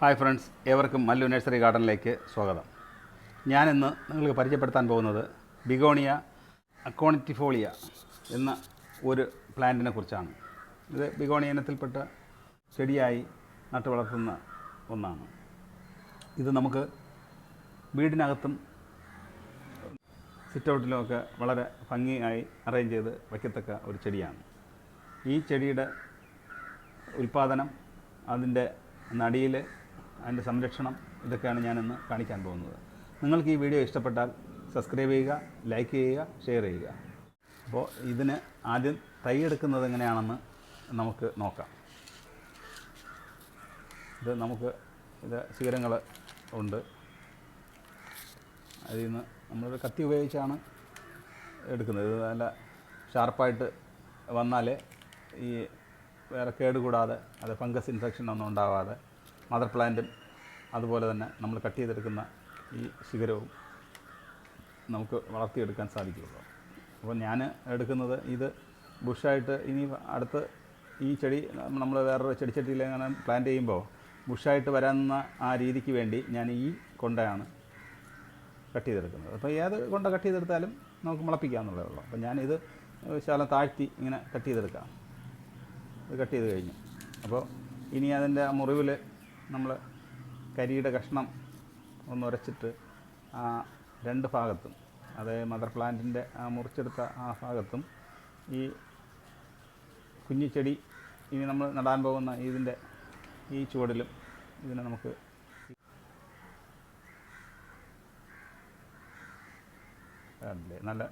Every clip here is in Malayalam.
ഹായ് ഫ്രണ്ട്സ്, ഏവർക്കും മല്ലു നഴ്സറി ഗാർഡനിലേക്ക് സ്വാഗതം. ഞാനിന്ന് നിങ്ങൾക്ക് പരിചയപ്പെടുത്താൻ പോകുന്നത് ബിഗോണിയ അക്കോണിറ്റിഫോളിയ എന്ന ഒരു പ്ലാന്റിനെ കുറിച്ചാണ്. ഇത് ബിഗോണിയ ഇനത്തിൽപ്പെട്ട ചെടിയായി നട്ടു വളർത്തുന്ന ഒന്നാണ്. ഇത് നമുക്ക് വീടിനകത്തും സിറ്റൗട്ടിലുമൊക്കെ വളരെ ഭംഗിയായി അറേഞ്ച് ചെയ്ത് വയ്ക്കത്തക്ക ഒരു ചെടിയാണ്. ഈ ചെടിയുടെ ഉൽപ്പാദനം, അതിൻ്റെ നടിയിൽ അതിൻ്റെ സംരക്ഷണം, ഇതൊക്കെയാണ് ഞാനിന്ന് കാണിക്കാൻ പോകുന്നത്. നിങ്ങൾക്ക് ഈ വീഡിയോ ഇഷ്ടപ്പെട്ടാൽ സബ്സ്ക്രൈബ് ചെയ്യുക, ലൈക്ക് ചെയ്യുക, ഷെയർ ചെയ്യുക. അപ്പോൾ ഇതിന് ആദ്യം തൈ എടുക്കുന്നത് എങ്ങനെയാണെന്ന് നമുക്ക് നോക്കാം. ഇത് ശിഖരങ്ങൾ ഉണ്ട്. അതിൽ നിന്ന് നമ്മളൊരു കത്തി ഉപയോഗിച്ചാണ് എടുക്കുന്നത്. ഇത് നല്ല ഷാർപ്പായിട്ട് വന്നാൽ ഈ വേറെ കേടുകൂടാതെ, അത് ഫംഗസ് ഇൻഫെക്ഷനൊന്നും ഉണ്ടാവാതെ മദർ പ്ലാന്റും അതുപോലെ തന്നെ നമ്മൾ കട്ട് ചെയ്തെടുക്കുന്ന ഈ ശിഖരവും നമുക്ക് വളർത്തിയെടുക്കാൻ സാധിക്കുകയുള്ളൂ. അപ്പോൾ ഞാൻ എടുക്കുന്നത് ഇത് ബുഷായിട്ട്, ഇനി അടുത്ത് ഈ ചെടി നമ്മൾ വേറൊരു ചെടിച്ചട്ടിയിൽ അങ്ങനെ പ്ലാന്റ് ചെയ്യുമ്പോൾ ബുഷായിട്ട് വരാവുന്ന ആ രീതിക്ക് വേണ്ടി ഞാൻ ഈ കൊണ്ടയാണ് കട്ട് ചെയ്തെടുക്കുന്നത്. അപ്പോൾ ഏത് കൊണ്ട കട്ട് ചെയ്തെടുത്താലും നമുക്ക് മുളപ്പിക്കാമെന്നുള്ളതേ ഉള്ളൂ. അപ്പോൾ ഞാനിത് ശകലം താഴ്ത്തി ഇങ്ങനെ കട്ട് ചെയ്തെടുക്കാം. ഇത് കട്ട് ചെയ്ത് കഴിഞ്ഞു. അപ്പോൾ ഇനി അതിൻ്റെ ആ മുറിവിൽ നമ്മൾ കരിയുടെ കഷ്ണം ഒന്ന് ഉരച്ചിട്ട് ആ രണ്ട് ഭാഗത്തും, അതായത് മദർ പ്ലാന്റിൻ്റെ ആ മുറിച്ചെടുത്ത ആ ഭാഗത്തും ഈ കുഞ്ഞിച്ചെടി ഇനി നമ്മൾ നടാൻ പോകുന്ന ഇതിൻ്റെ ഈ ചുവടിലും ഇതിനെ നമുക്ക് നല്ല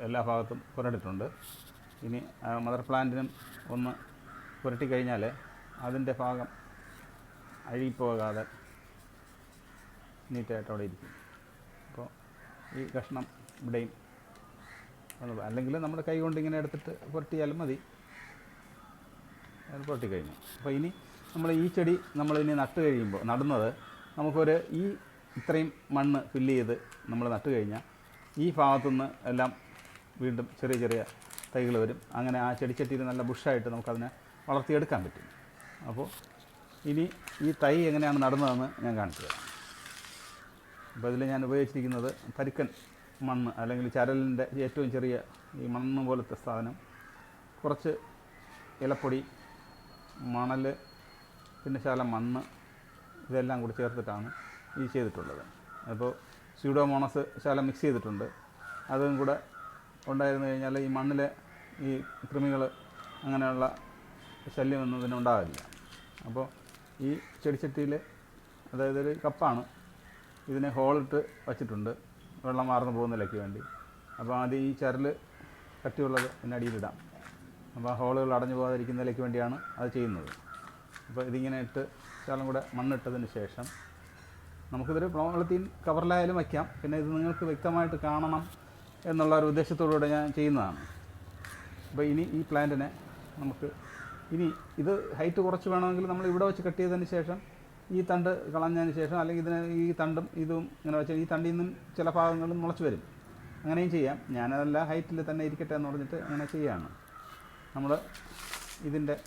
എല്ലാ ഭാഗത്തും പുരട്ടിട്ടുണ്ട്. ഇനി മദർ പ്ലാന്റിനും ഒന്ന് പുരട്ടിക്കഴിഞ്ഞാൽ അതിൻ്റെ ഭാഗം അഴുകിപ്പോകാതെ നീറ്റായിട്ട് അവിടെ ഇരിക്കും. അപ്പോൾ ഈ കഷ്ണം ഇവിടെയും, അല്ലെങ്കിൽ നമ്മുടെ കൈ കൊണ്ട് ഇങ്ങനെ എടുത്തിട്ട് പുരട്ടിയാലും മതി. അത് പുരട്ടിക്കഴിഞ്ഞു. അപ്പോൾ ഇനി നമ്മൾ ഈ ചെടി നമ്മളിനി നട്ട് കഴിയുമ്പോൾ, നടുന്നത് നമുക്കൊരു ഈ ഇത്രയും മണ്ണ് ഫില്ല് ചെയ്ത് നമ്മൾ നട്ട് കഴിഞ്ഞാൽ ഈ ഭാഗത്തുനിന്ന് എല്ലാം വീണ്ടും ചെറിയ ചെറിയ തൈകൾ വരും. അങ്ങനെ ആ ചെടിച്ചട്ടിയിൽ നല്ല ബുഷായിട്ട് നമുക്കതിനെ വളർത്തിയെടുക്കാൻ പറ്റും. അപ്പോൾ ഇനി ഈ തൈ എങ്ങനെയാണ് നടുന്നതെന്ന് ഞാൻ കാണിച്ചു തരാം. അപ്പോൾ ഇതിൽ ഞാൻ ഉപയോഗിച്ചിരിക്കുന്നത് പരുക്കൻ മണ്ണ്, അല്ലെങ്കിൽ ചരലിൻ്റെ ഏറ്റവും ചെറിയ ഈ മണ്ണ് പോലത്തെ സാധനം, കുറച്ച് ഇലപ്പൊടി, മണൽ, പിന്നെ ശകലം മണ്ണ്, ഇതെല്ലാം കൂടി ചേർത്തിട്ടാണ് ഈ ചെയ്തിട്ടുള്ളത്. അപ്പോൾ സ്യൂഡോമോണസ് ശകലം മിക്സ് ചെയ്തിട്ടുണ്ട്. അതും കൂടെ ഉണ്ടായിരുന്നു കഴിഞ്ഞാൽ ഈ മണ്ണിലെ ഈ കൃമികൾ അങ്ങനെയുള്ള ശല്യമൊന്നും ഇതിനുണ്ടാകില്ല. അപ്പോൾ ഈ ചെടിച്ചട്ടിയിൽ, അതായത് ഒരു കപ്പാണ്, ഇതിനെ ഹോളിട്ട് വച്ചിട്ടുണ്ട് വെള്ളം മാർന്നു പോകുന്നതിലേക്ക് വേണ്ടി. അപ്പോൾ ആദ്യം ഈ ചരൽ കട്ടിയുള്ളത് ഇതിൻ്റെ അടിയിലിടാം. അപ്പോൾ ആ ഹോളുകൾ അടഞ്ഞു പോകാതിരിക്കുന്നതിലേക്ക് വേണ്ടിയാണ് അത് ചെയ്യുന്നത്. അപ്പോൾ ഇതിങ്ങനെ ഇട്ട് ശകലം കൂടെ മണ്ണിട്ടതിന് ശേഷം നമുക്കിതൊരു പോളിത്തീൻ കവറിലായാലും വയ്ക്കാം. പിന്നെ ഇത് നിങ്ങൾക്ക് വ്യക്തമായിട്ട് കാണണം എന്നുള്ള ഒരു ഉദ്ദേശത്തോടുകൂടെ ഞാൻ ചെയ്യുന്നതാണ്. അപ്പോൾ ഇനി ഈ പ്ലാന്റിനെ നമുക്ക് ഇനി ഇത് ഹൈറ്റ് കുറച്ച് വേണമെങ്കിൽ നമ്മൾ ഇവിടെ വെച്ച് കട്ട് ചെയ്തതിന് ശേഷം ഈ തണ്ട് കളഞ്ഞതിന് ശേഷം, അല്ലെങ്കിൽ ഇതിന് ഈ തണ്ടും ഇതും ഇങ്ങനെ വെച്ചാൽ ഈ തണ്ടിൽ നിന്നും ചില ഭാഗങ്ങളും മുളച്ച് വരും. അങ്ങനെയും ചെയ്യാം. ഞാനതല്ല, ഹൈറ്റിൽ തന്നെ ഇരിക്കട്ടെ എന്ന് പറഞ്ഞിട്ട് അങ്ങനെ ചെയ്യുകയാണ്. നമ്മൾ ഇതിൻ്റെ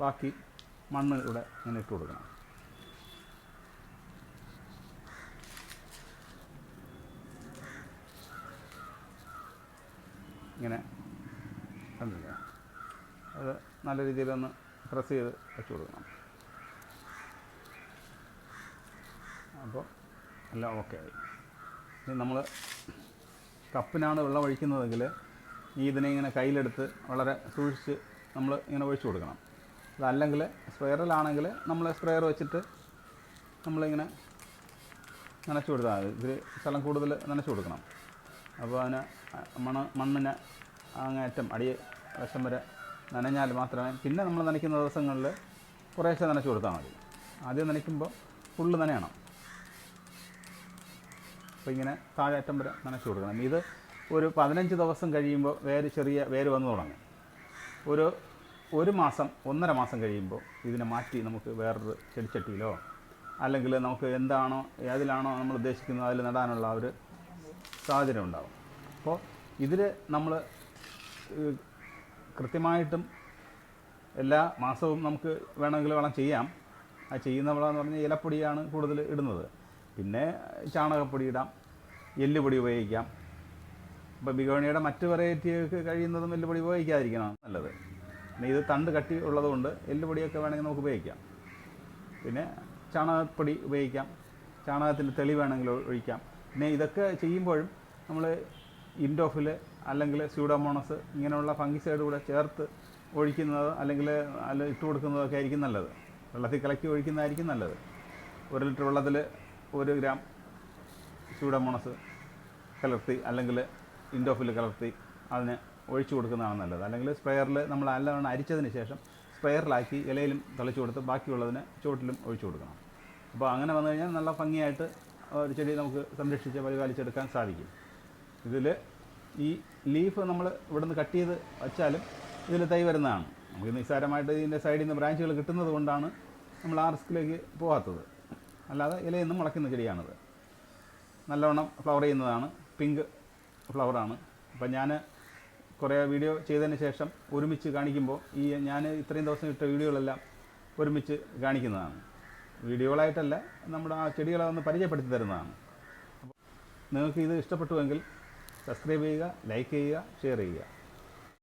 ബാക്കി മണ്ണ് ഇവിടെ ഇങ്ങനെ ഇട്ട് കൊടുക്കണം. ഇങ്ങനെ കണ്ടില്ല, അത് നല്ല രീതിയിലൊന്ന് പ്രസ് ചെയ്ത് വെച്ച് കൊടുക്കണം. അപ്പോൾ എല്ലാം ഓക്കെ ആയി. ഇനി നമ്മൾ കപ്പിനാണ് വെള്ളം ഒഴിക്കുന്നതെങ്കിൽ ഇതിനെ ഇങ്ങനെ കയ്യിലെടുത്ത് വളരെ സൂക്ഷിച്ച് നമ്മൾ ഇങ്ങനെ ഒഴിച്ചു കൊടുക്കണം. അതല്ലെങ്കിൽ സ്പ്രെയറിലാണെങ്കിൽ നമ്മൾ സ്പ്രെയർ വെച്ചിട്ട് നമ്മളിങ്ങനെ നനച്ചു കൊടുത്താൽ മതി. ഇതിൽ സ്ഥലം കൂടുതൽ നനച്ചു കൊടുക്കണം. അപ്പോൾ അതിന് മണ്ണിന് അങ്ങേറ്റം വശം വരെ നനഞ്ഞാൽ മാത്രമേ, പിന്നെ നമ്മൾ നനയ്ക്കുന്ന ദിവസങ്ങളിൽ കുറേശ്ശെ നനച്ചു കൊടുത്താൽ മതി. ആദ്യം നനയ്ക്കുമ്പോൾ ഫുള്ള് നനയണം. അപ്പോൾ ഇങ്ങനെ താഴെ അറ്റം വരെ നനച്ചു കൊടുക്കണം. ഇത് ഒരു 15 ദിവസം കഴിയുമ്പോൾ ചെറിയ വേര് വന്നു തുടങ്ങും. ഒരു മാസം 1.5 മാസം കഴിയുമ്പോൾ ഇതിനെ മാറ്റി നമുക്ക് വേറൊരു ചെടിച്ചട്ടിയിലോ, അല്ലെങ്കിൽ നമുക്ക് ഏതിലാണോ നമ്മൾ ഉദ്ദേശിക്കുന്നത് അതിൽ നടാനുള്ള ഒരു സാഹചര്യം ഉണ്ടാകും. അപ്പോൾ ഇതിൽ നമ്മൾ കൃത്യമായിട്ടും എല്ലാ മാസവും നമുക്ക് വേണമെങ്കിൽ വളം ചെയ്യാം. ആ ചെയ്യുന്ന വളമെന്ന് പറഞ്ഞാൽ ഇലപ്പൊടിയാണ് കൂടുതൽ ഇടുന്നത്. പിന്നെ ചാണകപ്പൊടി ഇടാം, എല്ലുപൊടി ഉപയോഗിക്കാം. ഇപ്പോൾ ബിഗോണിയുടെ മറ്റ് വെറൈറ്റികൾക്ക് കഴിയുന്നതും എല്ലുപൊടി ഉപയോഗിക്കാതിരിക്കണം നല്ലത്. പിന്നെ ഇത് തണ്ട് കട്ടി ഉള്ളതുകൊണ്ട് എല്ലുപൊടിയൊക്കെ വേണമെങ്കിൽ നമുക്ക് ഉപയോഗിക്കാം. പിന്നെ ചാണകപ്പൊടി ഉപയോഗിക്കാം, ചാണകത്തിൻ്റെ തെളി വേണമെങ്കിൽ ഒഴിക്കാം. പിന്നെ ഇതൊക്കെ ചെയ്യുമ്പോഴും നമ്മൾ ഇൻഡോഫിൽ അല്ലെങ്കിൽ സ്യൂഡോമോണസ് ഇങ്ങനെയുള്ള ഫംഗിസൈഡ് കൂടെ ചേർത്ത് ഒഴിക്കുന്നത് അല്ലെങ്കിൽ ഇട്ട് കൊടുക്കുന്നതൊക്കെ ആയിരിക്കും നല്ലത്. വെള്ളത്തിൽ കലക്കി ഒഴിക്കുന്നതായിരിക്കും നല്ലത്. 1 ലിറ്റർ വെള്ളത്തിൽ 1 ഗ്രാം സ്യൂഡോമോണസ് കലർത്തി അല്ലെങ്കിൽ ഇൻഡോഫിൽ കലർത്തി അതിന് ഒഴിച്ചു കൊടുക്കുന്നതാണ് നല്ലത്. അല്ലെങ്കിൽ സ്പ്രെയറിൽ നമ്മൾ നല്ലവണ്ണം അരിച്ചതിന് ശേഷം സ്പ്രെയറിലാക്കി ഇലയിലും തളിച്ചു കൊടുത്ത് ബാക്കിയുള്ളതിന് ചുവട്ടിലും ഒഴിച്ചു കൊടുക്കണം. അപ്പോൾ അങ്ങനെ വന്നു കഴിഞ്ഞാൽ നല്ല ഭംഗിയായിട്ട് ഒരു ചെടി നമുക്ക് സംരക്ഷിച്ച് പരിപാലിച്ചെടുക്കാൻ സാധിക്കും. ഇതിൽ ഈ ലീഫ് നമ്മൾ ഇവിടുന്ന് കട്ട് ചെയ്ത് വച്ചാലും ഇതിൽ തൈ വരുന്നതാണ്. നമുക്ക് നിസ്സാരമായിട്ട് ഇതിൻ്റെ സൈഡിൽ നിന്ന് ബ്രാഞ്ചുകൾ കിട്ടുന്നത് കൊണ്ടാണ് നമ്മൾ ആ റിസ്കിലേക്ക് പോകാത്തത്. അല്ലാതെ ഇലയിൽ നിന്നും മുളയ്ക്കുന്ന ചെടിയാണിത്. നല്ലവണ്ണം ഫ്ലവർ ചെയ്യുന്നതാണ്, പിങ്ക് ഫ്ലവറാണ്. അപ്പം ഞാൻ കുറേ വീഡിയോ ചെയ്തതിന് ശേഷം ഒരുമിച്ച് കാണിക്കുമ്പോൾ ഞാൻ ഇത്രയും ദിവസം ഇട്ട വീഡിയോകളെല്ലാം ഒരുമിച്ച് കാണിക്കുന്നതാണ്. വീഡിയോകളായിട്ടല്ല, നമ്മുടെ ആ ചെടികളെ ഒന്ന് പരിചയപ്പെടുത്തി തരുന്നതാണ്. അപ്പോൾ നിങ്ങൾക്ക് ഇത് ഇഷ്ടപ്പെട്ടുവെങ്കിൽ സബ്സ്ക്രൈബ് ചെയ്യുക, ലൈക്ക് ചെയ്യുക, ഷെയർ ചെയ്യുക.